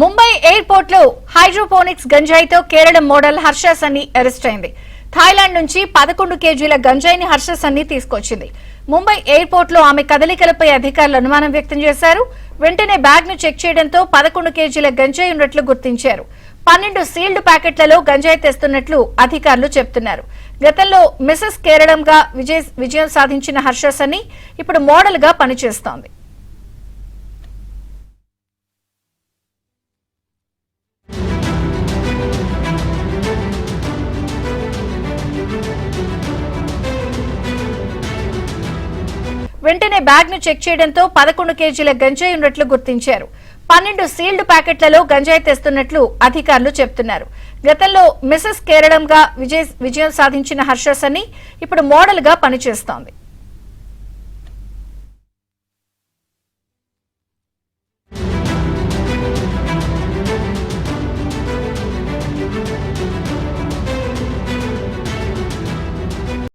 Mumbai airport లో hydroponics గంజాయితో Kerala model Harsha సన్ని arrest అయింది. Thailand నుంచి 11 కేజీల గంజాయిని హర్ష సన్ని తీసుకొచ్చింది. ముంబై ఎయిర్పోర్ట్ లో ఆమె కదలికలపై అధికారులు అనుమానం వ్యక్తం చేశారు. వెంటనే బ్యాగ్ ను చెక్ చేయడంతో 11 కేజీల గంజాయి ఉన్నట్లు గుర్తించారు. 12 సీల్డ్ ప్యాకెట్లలో గంజాయి తెస్తున్నట్లు అధికారులు చెబుతున్నారు. గతంలో మిసెస్ కేరళంగా విజయం సాధించిన హర్ష సన్ని ఇప్పుడు మోడల్ గా పనిచేస్తోంది. వెంటనే బ్యాగ్ ను చెక్ చేయడంతో 11 కేజీల గంజాయి ఉన్నట్లు గుర్తించారు. 12 సీల్డ్ ప్యాకెట్లలో గంజాయి తెస్తున్నట్లు అధికారులు చెబుతున్నారు. గతంలో మిసెస్ కేరళంగా విజయం సాధించిన హర్ష సన్ని ఇప్పుడు మోడల్ గా పనిచేస్తోంది.